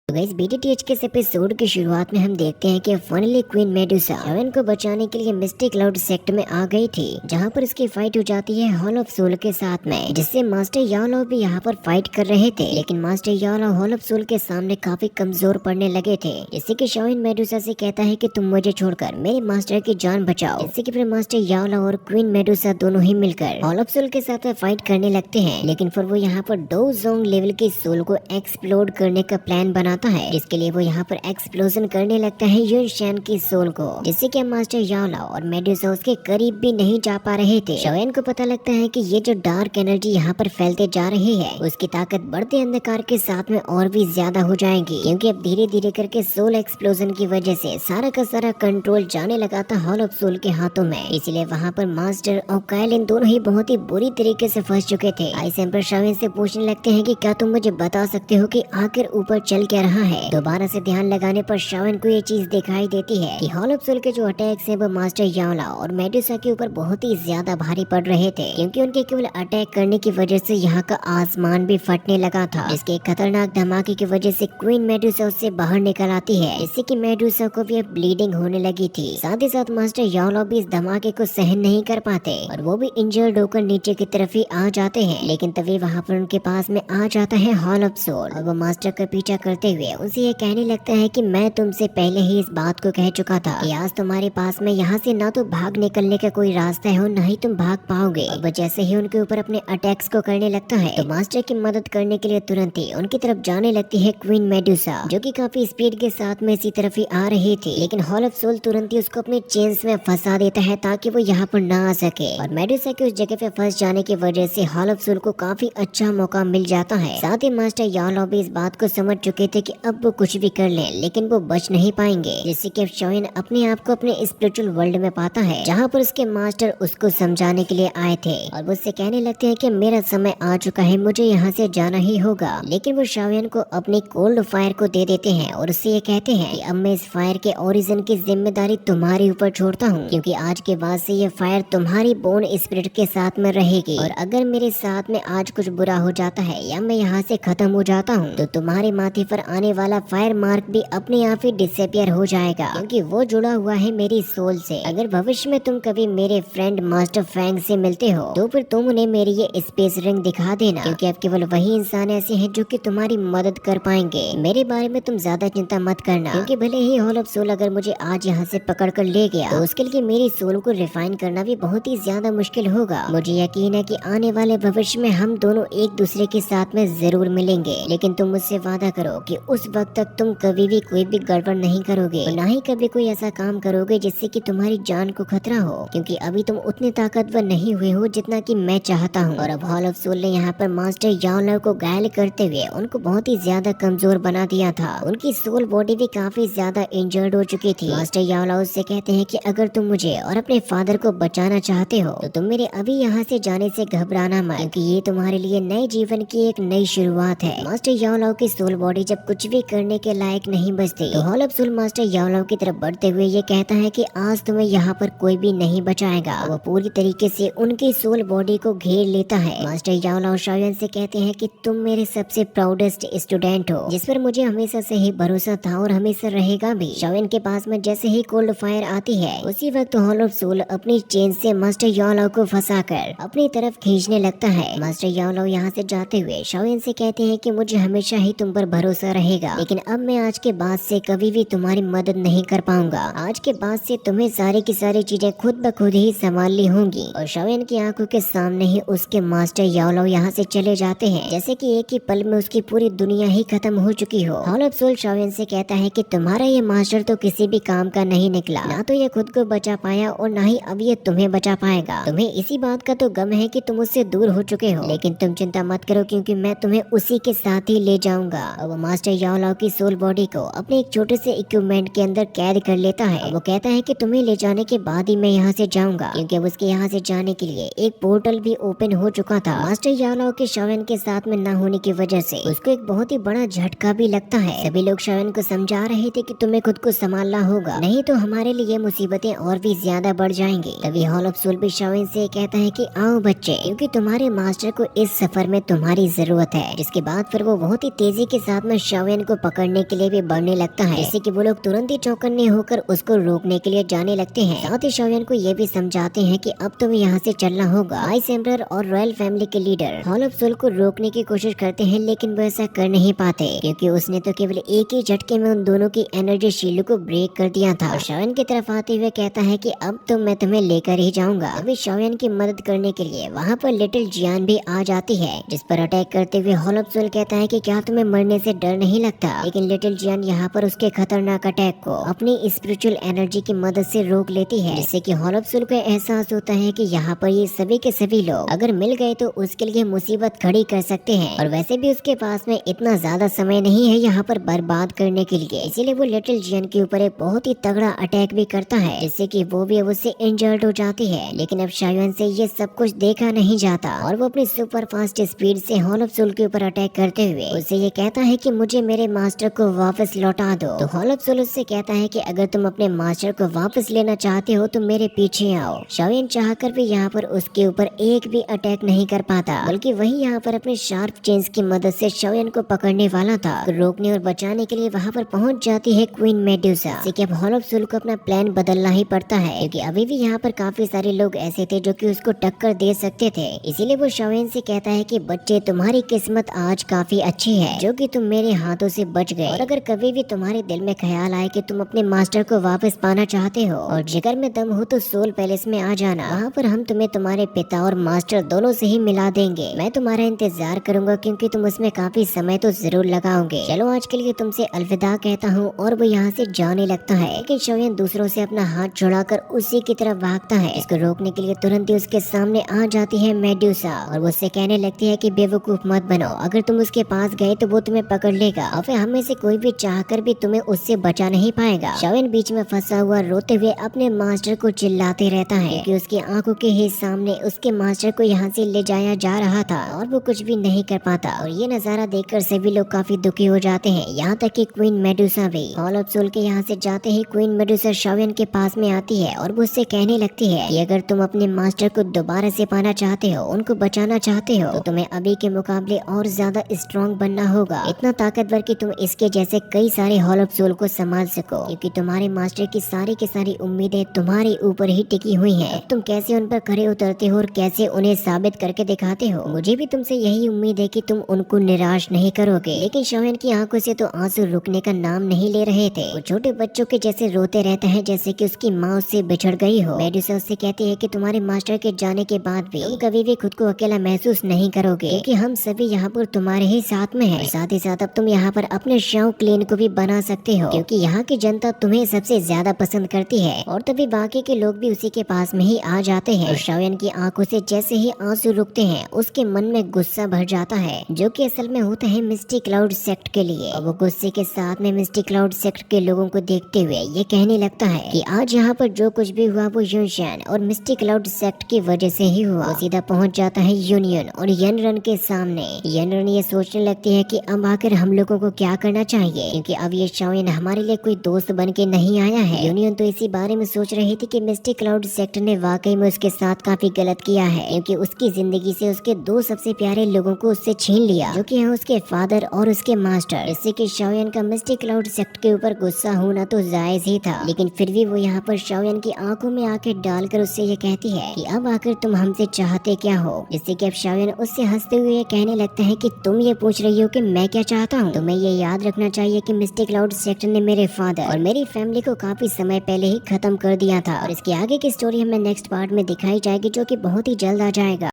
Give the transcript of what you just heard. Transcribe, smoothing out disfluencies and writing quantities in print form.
तो गाइस बीटीटीएच के इस एपिसोड की शुरुआत में हम देखते हैं कि फाइनली क्वीन मेडुसा शाओन को बचाने के लिए मिस्टिक क्लाउड सेक्टर में आ गई थी, जहां पर उसकी फाइट हो जाती है हॉल ऑफ सोल के साथ में, जिससे मास्टर याओ भी यहां पर फाइट कर रहे थे। लेकिन मास्टर याओ हॉल ऑफ सोल के सामने काफी कमजोर पड़ने लगे थे, जिससे कि शाओन मेडुसा से कहता है कि तुम मुझे छोड़कर मेरे मास्टर की जान बचाओ। जिससे कि फिर मास्टर याओ और क्वीन मेडुसा दोनों ही मिलकर हॉल ऑफ सोल के साथ फाइट करने लगते हैं। लेकिन फिर वो यहाँ पर डो जोंग लेवल की सोल को एक्सप्लोड करने का प्लान बनाता है, जिसके लिए वो यहाँ पर एक्सप्लोजन करने लगता है युन शैन की सोल को, जिससे कि मास्टर याओ और मेडुसा उसके करीब भी नहीं जा पा रहे थे। शाओन को पता लगता है कि ये जो डार्क एनर्जी यहाँ पर फैलते जा रही है, उसकी ताकत बढ़ते अंधकार के साथ में और भी ज्यादा हो जाएगी, क्योंकि अब धीरे धीरे करके सोल एक्सप्लोजन की वजह से सारा का सारा कंट्रोल जाने लगा था हॉल ऑफ सोल के हाथों में। इसलिए वहाँ पर मास्टर और काइलिन दोनों ही बहुत ही बुरी तरीके से फंस चुके थे। आइस एम्पर शाओन से पूछने लगते हैं कि क्या तुम मुझे बता सकते हो कि आखिर ऊपर चल क्या रहा है। दोबारा से ध्यान लगाने पर शाओन को ये चीज दिखाई देती है कि हॉल ऑफ सोल के जो अटैक्स हैं वो मास्टर याओ और मेडुसा के ऊपर बहुत ही ज्यादा भारी पड़ रहे थे, क्योंकि उनके केवल अटैक करने की वजह से यहाँ का आसमान भी फटने लगा था। इसके खतरनाक धमाके की वजह से क्वीन मेडुसा उससे बाहर निकल आती है, जिससे कि मेडुसा को भी ब्लीडिंग होने लगी थी। साथ ही साथ मास्टर याओ भी इस धमाके को सहन नहीं कर पाते और वो भी इंजर्ड होकर नीचे की तरफ ही आ जाते हैं। लेकिन तभी वहाँ पर उनके पास में आ जाता है हॉल ऑफ सोल और वो मास्टर का पीछा करते हुए उनसे ये कहने लगता है कि मैं तुमसे पहले ही इस बात को कह चुका था कि आज तुम्हारे पास में यहाँ से ना तो भाग निकलने का कोई रास्ता है और न ही तुम भाग पाओगे। और वो जैसे ही उनके ऊपर अपने अटैक्स को करने लगता है तो मास्टर की मदद करने के लिए तुरंत ही उनकी तरफ जाने लगती है क्वीन मेडुसा, जो कि काफी स्पीड के साथ में इसी तरफ ही आ रही थी। लेकिन हॉल ऑफ सोल तुरंत ही उसको अपने चेन्स में फंसा देता है ताकि वो यहाँ पर ना आ सके। और मेडुसा के उस जगह पे फंस जाने की वजह से हॉल ऑफ सोल को काफी अच्छा मौका मिल जाता है। साथ ही मास्टर याओ भी इस बात को समझ चुके थे कि अब वो कुछ भी कर ले लेकिन वो बच नहीं पाएंगे, जिससे कि शाओन अपने आप को अपने स्पिरिचुअल वर्ल्ड में पाता है, जहाँ पर उसके मास्टर उसको समझाने के लिए आए थे और वो उससे कहने लगते हैं कि मेरा समय आ चुका है, मुझे यहाँ से जाना ही होगा। लेकिन वो शाओन को अपनी कोल्ड फायर को दे देते हैं और उससे ये कहते हैं कि अब मैं इस फायर के ओरिजिन की जिम्मेदारी तुम्हारे ऊपर छोड़ता हूँ, क्योंकि आज के बाद से ये फायर तुम्हारी बोन स्पिरिट के साथ में रहेगी और अगर मेरे साथ में आज कुछ बुरा हो जाता है या मैं यहाँ से खत्म हो जाता हूँ तो तुम्हारे माथे पर आने वाला फायर मार्क भी अपने आप ही डिसअपियर हो जाएगा, क्योंकि वो जुड़ा हुआ है मेरी सोल से। अगर भविष्य में तुम कभी मेरे फ्रेंड मास्टर फैंग से मिलते हो तो फिर तुम उन्हें मेरी ये स्पेस रिंग दिखा देना, क्योंकि अब केवल वही इंसान ऐसे हैं जो कि तुम्हारी मदद कर पाएंगे। मेरे बारे में तुम ज्यादा चिंता मत करना, क्योंकि भले ही हॉल ऑफ सोल अगर मुझे आज यहाँ से पकड़ कर ले गया तो उसके लिए मेरी सोल को रिफाइन करना भी बहुत ही ज्यादा मुश्किल होगा। मुझे यकीन है कि आने वाले भविष्य में हम दोनों एक दूसरे के साथ में जरूर मिलेंगे, लेकिन तुम मुझसे वादा करो कि उस वक्त तक तुम कभी भी कोई भी गड़बड़ नहीं करोगे और ना ही कभी कोई ऐसा काम करोगे जिससे कि तुम्हारी जान को खतरा हो, क्योंकि अभी तुम उतने ताकतवर नहीं हुए हो जितना कि मैं चाहता हूँ। और अब हॉल ऑफ सोल ने यहाँ पर मास्टर याओ को घायल करते हुए उनको बहुत ही ज्यादा कमजोर बना दिया था। उनकी सोल बॉडी भी काफी ज्यादा इंजर्ड हो चुकी थी। मास्टर याओ से कहते हैं कि अगर तुम मुझे और अपने फादर को बचाना चाहते हो तो तुम मेरे अभी यहाँ से जाने से घबराना मत, क्योंकि ये तुम्हारे लिए नए जीवन की एक नई शुरुआत है। मास्टर याओ की सोल बॉडी जब कुछ भी करने के लायक नहीं बचती तो हॉल ऑफ सोल मास्टर याओ की तरफ बढ़ते हुए ये कहता है कि आज तुम्हें यहाँ पर कोई भी नहीं बचाएगा। वो पूरी तरीके से उनकी सोल बॉडी को घेर लेता है। मास्टर याओ शाओन से कहते हैं कि तुम मेरे सबसे प्राउडेस्ट स्टूडेंट हो, जिस पर मुझे हमेशा से ही भरोसा था और हमेशा रहेगा भी। शाओन के पास में जैसे ही कोल्ड फायर आती है उसी वक्त हॉल ऑफ सोल अपनी चेन से मास्टर याओ को फंसाकर अपनी तरफ खींचने लगता है। मास्टर याओ यहाँ से जाते हुए शाओन से कहते हैं कि मुझे हमेशा ही तुम पर भरोसा रहेगा, लेकिन अब मैं आज के बाद से कभी भी तुम्हारी मदद नहीं कर पाऊंगा। आज के बाद से तुम्हें सारी की सारी चीजें खुद ब खुद ही संभालनी होंगी। और शाओन की आंखों के सामने ही उसके मास्टर याओ यहाँ से चले जाते हैं, जैसे कि एक ही पल में उसकी पूरी दुनिया ही खत्म हो चुकी हो। हॉल ऑफ सोल शाओन से कहता है कि तुम्हारा ये मास्टर तो किसी भी काम का नहीं निकला, ना तो ये खुद को बचा पाया और ना ही अब ये तुम्हें बचा पाएगा। तुम्हें इसी बात का तो गम है कि तुम उससे दूर हो चुके हो, लेकिन तुम चिंता मत करो क्योंकि मैं तुम्हें उसी के साथ ही ले जाऊंगा। और वो मास्टर याओ की सोल बॉडी को अपने एक छोटे से इक्विपमेंट के अंदर कैद कर लेता है। वो कहता है कि तुम्हें ले जाने के बाद ही मैं यहाँ से जाऊंगा, क्योंकि अब उसके यहाँ से जाने के लिए एक पोर्टल भी ओपन हो चुका था। मास्टर याओ के शाओन के साथ में न होने की वजह से उसको एक बहुत ही बड़ा झटका भी लगता है। सभी लोग शाओन को समझा रहे थे कि तुम्हें खुद को संभालना होगा, नहीं तो हमारे लिए मुसीबतें और भी ज्यादा बढ़ जाएंगी। तभी हॉल ऑफ सोल भी शाओन से कहता है कि आओ बच्चे, क्योंकि तुम्हारे मास्टर को इस सफर में तुम्हारी जरूरत है। जिसके बाद फिर वो बहुत ही तेजी के साथ में शाओयन को पकड़ने के लिए भी बढ़ने लगता है, जिससे कि वो लोग तुरंत ही चौकन्ने होकर उसको रोकने के लिए जाने लगते हैं। साथ ही शाओयन को ये भी समझाते हैं कि अब तुम्हें यहाँ से चलना होगा। वाइस एम्परर और रॉयल फैमिली के लीडर हॉल ऑफ सोल को रोकने की कोशिश करते हैं, लेकिन वो ऐसा कर नहीं पाते क्योंकि उसने तो केवल एक ही झटके में उन दोनों की एनर्जी शील्ड को ब्रेक कर दिया था। और शाओयन की तरफ आते हुए कहता है कि अब तो मैं तुम्हें लेकर ही जाऊंगा। अभी शाओयन की मदद करने के लिए वहाँ पर लिटिल जियान भी आ जाती है, जिस पर अटैक करते हुए हॉल ऑफ सोल कहता है कि क्या तुम्हें मरने से डर नहीं लगता। लेकिन लिटिल जियान यहाँ पर उसके खतरनाक अटैक को अपनी स्पिरिचुअल एनर्जी की मदद से रोक लेती है, जिससे कि हॉल ऑफ सोल को एहसास होता है कि यहाँ पर ये सभी के सभी लोग अगर मिल गए तो उसके लिए मुसीबत खड़ी कर सकते हैं, और वैसे भी उसके पास में इतना ज्यादा समय नहीं है यहाँ पर बर्बाद करने के लिए। इसीलिए वो लिटिल जियान के ऊपर एक बहुत ही तगड़ा अटैक भी करता है, जिससे कि वो भी अब उससे इंजर्ड हो जाती है। लेकिन अब शाओयन से ये सब कुछ देखा नहीं जाता और वो अपनी सुपर फास्ट स्पीड से हॉल ऑफ सोल के ऊपर अटैक करते हुए उससे ये कहता है कि मुझे मेरे मास्टर को वापस लौटा दो। तो हॉल ऑफ सोल उससे कहता है कि अगर तुम अपने मास्टर को वापस लेना चाहते हो तो मेरे पीछे आओ। शाओयन चाहकर भी यहाँ पर उसके ऊपर एक भी अटैक नहीं कर पाता, बल्कि वही यहाँ पर अपने शार्प चेन्स की मदद से शाओयन को पकड़ने वाला था। रोकने और बचाने के लिए वहाँ पर पहुँच जाती है क्वीन मेडुसा, कि अब हॉल ऑफ सोल को अपना प्लान बदलना ही पड़ता है, क्योंकि अभी भी यहाँ पर काफी सारे लोग ऐसे थे जो कि उसको टक्कर दे सकते थे। इसीलिए वो शाओयन से कहता है कि बच्चे, तुम्हारी किस्मत आज काफी अच्छी है जो कि तुम मेरे हाथों से बच गए, और अगर कभी भी तुम्हारे दिल में ख्याल आए कि तुम अपने मास्टर को वापस पाना चाहते हो और जिगर में दम हो तो सोल पैलेस में आ जाना। वहाँ पर हम तुम्हें तुम्हारे पिता और मास्टर दोनों से ही मिला देंगे। मैं तुम्हारा इंतजार करूंगा क्योंकि तुम उसमें काफी समय तो जरूर लगाओगे। चलो आज के लिए तुमसे अलविदा कहता हूँ, और वो यहाँ से जाने लगता है। लेकिन शाओयन दूसरों से अपना हाथ छुड़ाकर उसी की तरफ भागता है। इसको रोकने के लिए तुरंत ही उसके सामने आ जाती है मेडुसा और वो उससे कहने लगती है कि बेवकूफ मत बनो, अगर तुम उसके पास गए तो वो तुम्हें पकड़ लेगा और फिर हम में से कोई भी चाहकर भी तुम्हें उससे बचा नहीं पाएगा। शाओयन बीच में फंसा हुआ रोते हुए अपने मास्टर को चिल्लाते रहता है कि उसकी आंखों के ही सामने उसके मास्टर को यहाँ से ले जाया जा रहा था और वो कुछ भी नहीं कर पाता। और ये नजारा देखकर सभी लोग काफी दुखी हो जाते हैं, यहाँ तक कि क्वीन मेडुसा भी। हॉल ऑफ सोल के यहाँ से जाते ही क्वीन मेडुसा शाओयन के पास में आती है और वो उससे कहने लगती है कि अगर तुम अपने मास्टर को दोबारा से पाना चाहते हो, उनको बचाना चाहते हो, तो तुम्हें अभी के मुकाबले और ज्यादा स्ट्रॉन्ग बनना होगा, इतना ताकतवर कि तुम इसके जैसे कई सारे हॉल ऑफ सोल को संभाल सको, क्योंकि तुम्हारे मास्टर की सारी उम्मीदें तुम्हारे ऊपर ही टिकी हुई हैं। तुम कैसे उन पर खरे उतरते हो और कैसे उन्हें साबित करके दिखाते हो। मुझे भी तुमसे यही उम्मीद है कि तुम उनको निराश नहीं करोगे। लेकिन शाओयन की आंखों से तो आंसू रुकने का नाम नहीं ले रहे थे। वो छोटे बच्चों के जैसे रोते रहता है जैसे कि उसकी माँ उससे बिछड़ गई हो। मेडुसा उससे कहती है कि तुम्हारे मास्टर के जाने के बाद भी तुम कभी भी खुद को अकेला महसूस नहीं करोगे, क्योंकि हम सभी यहाँ पर तुम्हारे ही साथ में है। साथ ही साथ अब तुम यहाँ पर अपने शाओ क्लेन को भी बना सकते हो, क्योंकि यहाँ की जनता तुम्हें सबसे ज्यादा पसंद करती है और तभी बाकी के लोग भी उसी के पास में ही आ जाते हैं। शाओयन की आंखों से जैसे ही आंसू रुकते हैं उसके मन में गुस्सा भर जाता है, जो कि असल में होता है मिस्टी क्लाउड सेक्ट के लिए। और वो गुस्से के साथ में मिस्टी क्लाउड सेक्ट के लोगों को देखते हुए ये कहने लगता है कि आज यहाँ पर जो कुछ भी हुआ वो यूनशान और मिस्टी क्लाउड सेक्ट की वजह से ही हुआ। वो सीधा पहुँच जाता है यूनियन और यनरन के सामने। यनरन ये सोचने लगती है कि अब आकर हम लोगों को क्या करना चाहिए, क्योंकि अब ये शाओयन हमारे लिए कोई दोस्त बन के नहीं आया है। यूनियन तो इसी बारे में सोच रही थी कि मिस्टी क्लाउड सेक्ट ने वाकई में उसके साथ काफी गलत किया है, क्योंकि उसकी जिंदगी से उसके दो सबसे प्यारे लोगों को उससे छीन लिया, जो कि है उसके फादर और उसके मास्टर। इससे कि शाओयन का मिस्टी क्लाउड सेक्ट के ऊपर गुस्सा होना तो जायज ही था, लेकिन फिर भी वो यहाँ पर शाओयन की आंखों में आके डालकर उससे ये कहती है कि अब आकर तुम हमसे चाहते क्या हो। जिससे कि अब शाओयन उससे हंसते हुए कहने लगता है कि तुम ये पूछ रही हो कि मैं क्या चाहता हूँ। तुम्हें ये याद रखना चाहिए कि मिस्टी क्लाउड सेक्ट ने मेरे फादर और मेरी फैमिली को काफी समय पहले ही खत्म कर दिया था, और इसके आगे की स्टोरी हमें नेक्स्ट पार्ट में दिखाई जाएगी, जो कि बहुत ही जल्द आ जाएगा।